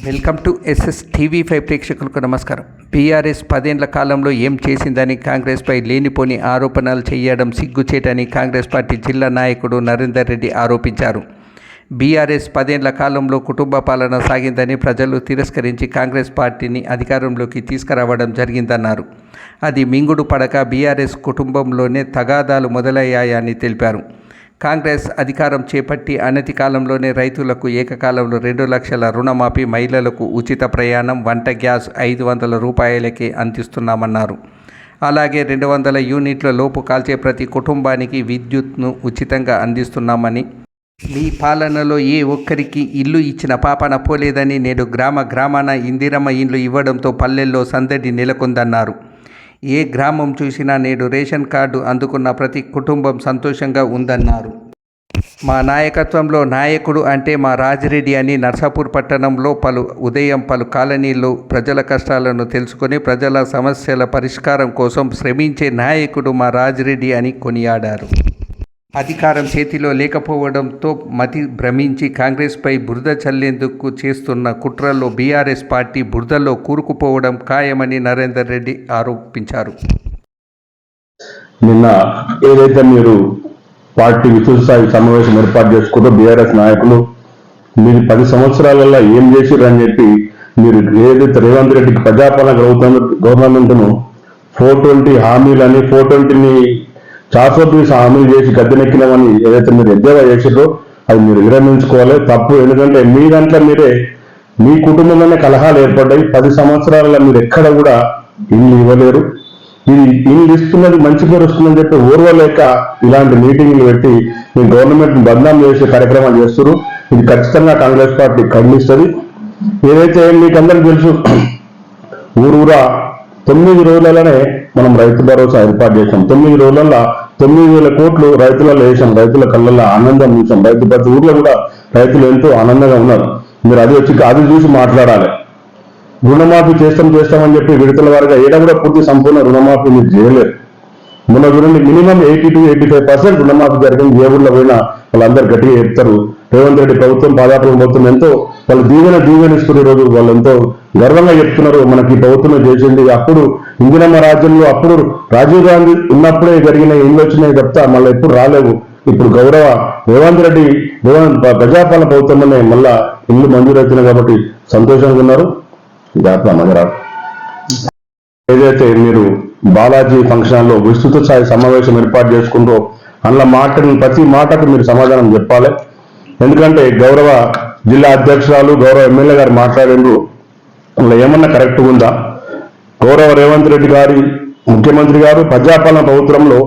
Welcome to SSTV5 ప్రేక్షకులకు నమస్కారం. BRS 10 ఏళ్ల కాలంలో ఏం చేసిందని కాంగ్రెస్పై లేనిపోని ఆరోపణలు చేయడం సిగ్గుచేటని కాంగ్రెస్ పార్టీ జిల్లా నాయకుడు నరేందర్ రెడ్డి ఆరోపించారు. బీఆర్ఎస్ 10 ఏళ్ల కాలంలో కుటుంబ పాలన సాగిందని ప్రజలు తిరస్కరించి కాంగ్రెస్ పార్టీని అధికారంలోకి తీసుకురావడం జరిగిందన్నారు. అది మింగుడు పడక బీఆర్ఎస్ కుటుంబంలోనే తగాదాలు మొదలయ్యాయని తెలిపారు. కాంగ్రెస్ అధికారం చేపట్టి అనతి కాలంలోనే రైతులకు ఏకకాలంలో 2 లక్షల రుణమాఫీ, మహిళలకు ఉచిత ప్రయాణం, వంట గ్యాస్ 500 రూపాయలకే అందిస్తున్నామన్నారు. అలాగే 200 యూనిట్ల లోపు కాల్చే ప్రతి కుటుంబానికి విద్యుత్ను ఉచితంగా అందిస్తున్నామని, మీ పాలనలో ఏ ఒక్కరికి ఇల్లు ఇచ్చిన పాపన పోలేదని, నేడు గ్రామాన ఇందిరమ్మ ఇండ్లు ఇవ్వడంతో పల్లెల్లో సందడి నెలకొందన్నారు. ఏ గ్రామం చూసినా నేడు రేషన్ కార్డు అందుకున్న ప్రతి కుటుంబం సంతోషంగా ఉందన్నారు. మా నాయకత్వంలో నాయకుడు అంటే మా రాజిరెడ్డి అని నర్సాపూర్ పట్టణంలో ఉదయం పలు కాలనీల్లో ప్రజల కష్టాలను తెలుసుకొని ప్రజల సమస్యల పరిష్కారం కోసం శ్రమించే నాయకుడు మా రాజిరెడ్డి అని కొనియాడారు. అధికారం చేతిలో లేకపోవడంతో మతి భ్రమించి కాంగ్రెస్పై బురద చల్లేందుకు చేస్తున్న కుట్రల్లో బీఆర్ఎస్ పార్టీ బురదలో కూరుకుపోవడం ఖాయమని నరేందర్ రెడ్డి ఆరోపించారు. నిన్న ఏదైతే మీరు పార్టీ విస్తృత స్థాయి సమావేశం ఏర్పాటు చేసుకుంటూ బీఆర్ఎస్ నాయకులు మీరు 10 సంవత్సరాలలో ఏం చేసిరని చెప్పి మీరు ఏదైతే రేవంత్ రెడ్డికి ప్రజాపాలన గవర్నమెంట్ను 420 హామీలని 420ని శాశ్వత హామీలు చేసి గద్దెనెక్కినామని ఏదైతే మీరు ఎద్దేవా చేసిరో అది మీరు విరమించుకోవాలి. తప్పు. ఎందుకంటే మీ దాంట్లో మీరే మీ కుటుంబంలోనే కలహాలు ఏర్పడ్డాయి. 10 సంవత్సరాలలో మీరు ఎక్కడ కూడా ఇల్లు ఇవ్వలేరు. ఇది ఇల్లు ఇస్తున్నది మంచి పేరు వస్తుందని చెప్పి ఓర్వలేక ఇలాంటి మీటింగ్లు పెట్టి మీ గవర్నమెంట్ బదనాం చేసే కార్యక్రమాలు చేస్తారు. ఇది ఖచ్చితంగా కాంగ్రెస్ పార్టీ ఖండిస్తుంది. ఏదైతే మీకు అందరికీ తెలుసు, ఊరూరా 9 రోజులలోనే మనం రైతు భరోసా ఏర్పాటు చేసాం. 9 రోజులలో 9,000 కోట్లు రైతులలో వేసాం. రైతుల కళ్ళల్లో ఆనందం చూసాం. ప్రతి ఊర్లో కూడా రైతులు ఎంతో ఆనందంగా ఉన్నారు. మీరు అది చూసి మాట్లాడాలి. రుణమాఫీ చేస్తామని చెప్పి విడతల వారిగా ఏడా కూడా పూర్తి సంపూర్ణ రుణమాఫీ మీరు చేయలేరు. మొన్న చూడండి, మినిమం 80 to 85% రుణమాఫీ జరిగింది. ఏ ఊళ్ళో పోయినా వాళ్ళందరూ గట్టిగా చెప్తారు. రేవంత్ రెడ్డి ప్రభుత్వం పాదయాత్ర ప్రభుత్వం ఎంతో వాళ్ళు దీవెనిస్తున్న రోజు వాళ్ళు ఎంతో గర్వంగా చెప్తున్నారు, మనకి ప్రభుత్వం చేసింది. అప్పుడు ఇందిరమ్మ రాజ్యంలో అప్పుడు రాజీవ్ గాంధీ ఉన్నప్పుడే జరిగిన ఇల్లు వచ్చినాయి తప్ప మళ్ళీ ఎప్పుడు రాలేవు. ఇప్పుడు గౌరవ రేవంత్ రెడ్డి ప్రజాపాలన ప్రభుత్వంలోనే మళ్ళా ఇల్లు మంజూరు అవుతున్నాయి కాబట్టి సంతోషంగా ఉన్నారు. మజరాడు ఏదైతే మీరు బాలాజీ ఫంక్షన్ హాల్లో విస్తృత స్థాయి సమావేశం ఏర్పాటు చేసుకుంటూ అందులో ప్రతి మాటకు మీరు సమాధానం చెప్పాలి. ఎందుకంటే గౌరవ జిల్లా అధ్యక్షురాలు గౌరవ ఎమ్మెల్యే గారు మాట్లాడిండ్రు, అందులో ఏమన్నా కరెక్ట్ ఉందా? గౌరవ రేవంత్ రెడ్డి గారి ముఖ్యమంత్రి గారు ప్రజాపాలన ప్రభుత్వంలో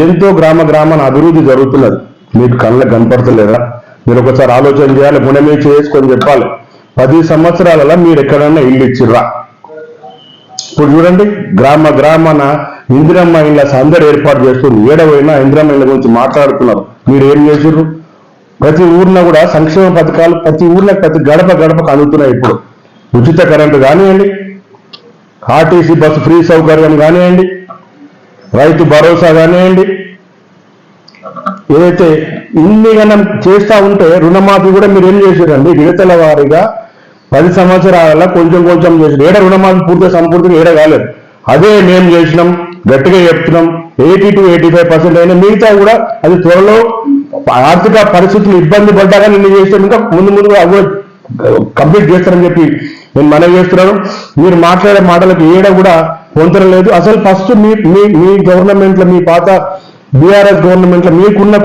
ఎంతో గ్రామాన అభివృద్ధి జరుగుతున్నది. మీకు కళ్ళకు కనపడతలేదా? మీరు ఒకసారి ఆలోచన చేయాలి, గుణమే చేసుకొని చెప్పాలి. 10 సంవత్సరాలలో మీరు ఎక్కడన్నా ఇల్లు ఇచ్చిర్రా? ఇప్పుడు చూడండి, గ్రామాన ఇందిరమ్మ ఇళ్ళ సందడి ఏర్పాటు చేస్తుంది. ఏడవైనా ఇందిరమ్మ ఇళ్ళ గురించి మాట్లాడుతున్నారు. మీరు ఏం చేసిర్రు? ప్రతి ఊర్లో కూడా సంక్షేమ పథకాలు ప్రతి ఊర్లో ప్రతి గడపకు అందుతున్నాయి. ఇప్పుడు ఉచిత కరెంటు కానివ్వండి, ఆర్టీసీ బస్సు ఫ్రీ సౌకర్యం కానివ్వండి, రైతు భరోసా కానివ్వండి, ఏదైతే ఇన్ని గణం చేస్తూ ఉంటే రుణమాఫీ కూడా మీరు ఏం చేశారండి? విడతల వారీగా 10 సంవత్సరాల కొంచెం చేసారు. ఏడ రుణమాఫీ పూర్తిగా సంపూర్తిగా ఏడ కాలేదు. అదే మేము చేసినాం, గట్టిగా చెప్తున్నాం. 80 to 85% అయినా మిగతా కూడా అది త్వరలో ఆర్థిక పరిస్థితులు ఇబ్బంది పడ్డాగా నిన్ను చేస్తే ఇంకా ముందు అవి కంప్లీట్ చేస్తారని చెప్పి నేను మనవి చేస్తున్నాను. మీరు మాట్లాడే మాటలకు ఏడ కూడా పొందడం లేదు. అసలు ఫస్ట్ మీ గవర్నమెంట్లో, మీ పాత బీఆర్ఎస్ గవర్నమెంట్లో మీకున్న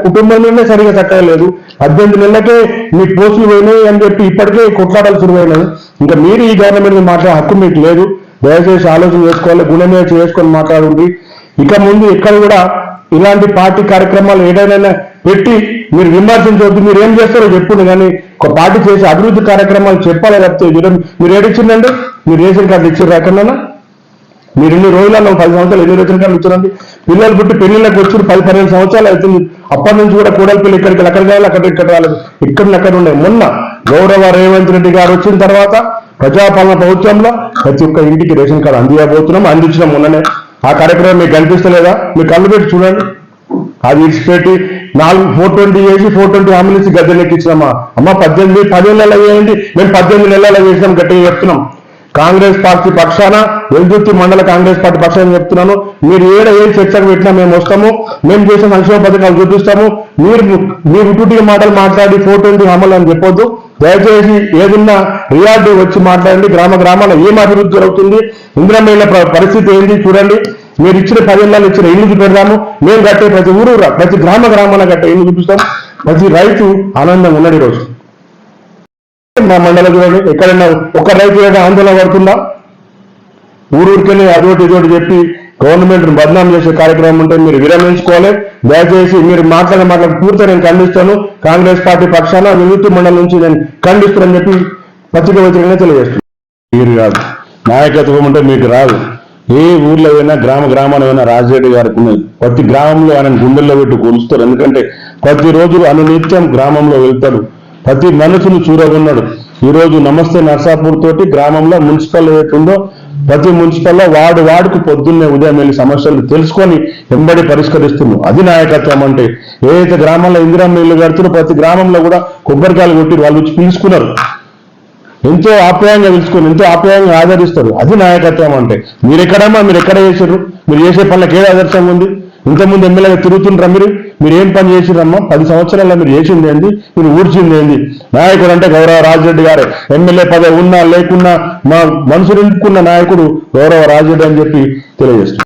కుటుంబంలోనే సరిగా చక్కలేదు. 18 నెలలకే మీ పోస్టులు పోయినాయి అని చెప్పి ఇప్పటికే కొట్లాడాలు శురువైనది. ఇంకా మీరు ఈ గవర్నమెంట్ మాట్లాడే హక్కు మీకు లేదు. దయచేసి ఆలోచన చేసుకోవాలి, గుణమే చేసుకొని మాట్లాడండి. ఇక ముందు ఎక్కడ కూడా ఇలాంటి పార్టీ కార్యక్రమాలు ఏదైనా పెట్టి మీరు విమర్శించవద్దు. మీరు ఏం చేస్తారో చెప్పుంది, కానీ ఒక పార్టీ చేసే అభివృద్ధి కార్యక్రమాలు చెప్పాలి తప్పితే మీరు ఏడిచ్చిందండి? మీరు రేషన్ కార్డు ఇచ్చారు ఎక్కడన్నా? మీరు ఇన్ని రోజులలో 10 సంవత్సరాలు ఎన్ని రేషన్ కార్డులు ఇచ్చారండి? పిల్లలు పుట్టి పెళ్లిళ్ళకి వచ్చి 10-12 సంవత్సరాలు అవుతుంది. అప్పటి నుంచి కూడా కూడలి పిల్లలు అక్కడ కావాలి, ఇక్కడ రాలేదు, ఇక్కడ ఉన్నాయి. మొన్న గౌరవ రేవంత్ రెడ్డి గారు వచ్చిన తర్వాత ప్రజాపాలన ప్రభుత్వంలో ప్రతి ఒక్క ఇంటికి రేషన్ కార్డు అందించినాం మొన్ననే. ఆ కార్యక్రమం మీకు కనిపిస్తలేదా? మీరు కళ్ళు పెట్టి చూడండి. అది ఇచ్చిపెట్టి 420 చేసి 420 హామీలు ఇచ్చి గద్దెనెక్కించినామా? అమ్మ 18 10 చేయండి, మేము 18 నెలల్లో చేసినాం గట్టిగా చెప్తున్నాం. కాంగ్రెస్ పార్టీ పక్షాన, వెల్దుర్తి మండల కాంగ్రెస్ పార్టీ పక్షాన చెప్తున్నాను, మీరు ఏం చర్చకు పెట్టినా మేము వస్తాము, మేము చేసే సంక్షేమ పథకాలు చూపిస్తాము. మీరు ఉటుటిగా మాటలు మాట్లాడి 420 హామీలు అని చెప్పొద్దు. దయచేసి ఏదన్నా రియాలిటీ వచ్చి మాట్లాడండి. గ్రామాల ఏం అభివృద్ధి జరుగుతుంది, ఇందిరమ్మ పరిస్థితి ఏంటి చూడండి. మీరు ఇచ్చిన 10 ఏళ్ళు ఇచ్చిన ఇల్లు పెడదాము, మేము కట్టే ప్రతి ఊరు ప్రతి గ్రామాల కట్టే ఇల్లు చూపిస్తాం. ప్రతి రైతు ఆనందంగా ఉన్నాడు ఈరోజు. మా మండలం చూడండి, ఎక్కడైనా ఒక రైతు ఏదైనా ఆందోళన పడుతుందా? ఊరికనే అదోటి ఇదోటి చెప్పి గవర్నమెంట్ బదనాం చేసే కార్యక్రమం ఉంటే మీరు విరమించుకోవాలి. దయచేసి మీరు మాట్లాడే పూర్తిగా నేను ఖండిస్తాను. కాంగ్రెస్ పార్టీ పక్షాన వెల్దుర్తి మండలం నుంచి నేను ఖండిస్తానని చెప్పి పత్రికగా తెలియజేస్తున్నాను. మీరు కాదు, నాయకత్వం ఉంటే మీకు రాదు. ఏ ఊర్లో అయినా గ్రామాన అయినా రాజిరెడ్డి గారికి ఉన్నది. ప్రతి గ్రామంలో ఆయన గుండెల్లో పెట్టి కొలుస్తారు. ఎందుకంటే ప్రతిరోజు అనునిత్యం గ్రామంలో వెళ్తాడు, ప్రతి మనసును చూరగొన్నాడు. ఈరోజు నమస్తే నర్సాపూర్ తోటి గ్రామంలో మున్సిపల్ ఏదైతుందో ప్రతి మున్సిపల్లో వార్డుకు పొద్దున్నే ఉదయం వెళ్ళి సమస్యలు తెలుసుకొని వెంబడి పరిష్కరిస్తున్నాం. అది నాయకత్వం అంటే. ఏదైతే గ్రామంలో ఇందిరమ్మ ఇల్లు కడుతున్నా ప్రతి గ్రామంలో కూడా కొబ్బరికాయలు కొట్టి వాళ్ళు వచ్చి పిలుచుకున్నారు. ఎంతో ఆప్యాయంగా పిలుచుకొని ఎంతో ఆప్యాయంగా ఆదరిస్తారు. అది నాయకత్వం అంటే. మీరు ఎక్కడ చేశారు? మీరు చేసే పనులకు ఏది ఆదర్శంగా ఉంది? ఇంతకుముందు ఎమ్మెల్యేగా తిరుగుతుంటారా? మీరు ఏం పని చేసిరమ్మా? 10 సంవత్సరాల్లో మీరు చేసింది ఏంది? మీరు ఊడ్చింది ఏంది? నాయకుడు అంటే గౌరవ రాజిరెడ్డి గారే. ఎమ్మెల్యే పదవి ఉన్నా లేకున్నా మా మనసు నింపుకున్న నాయకుడు గౌరవ రాజిరెడ్డి అని చెప్పి తెలియజేస్తున్నారు.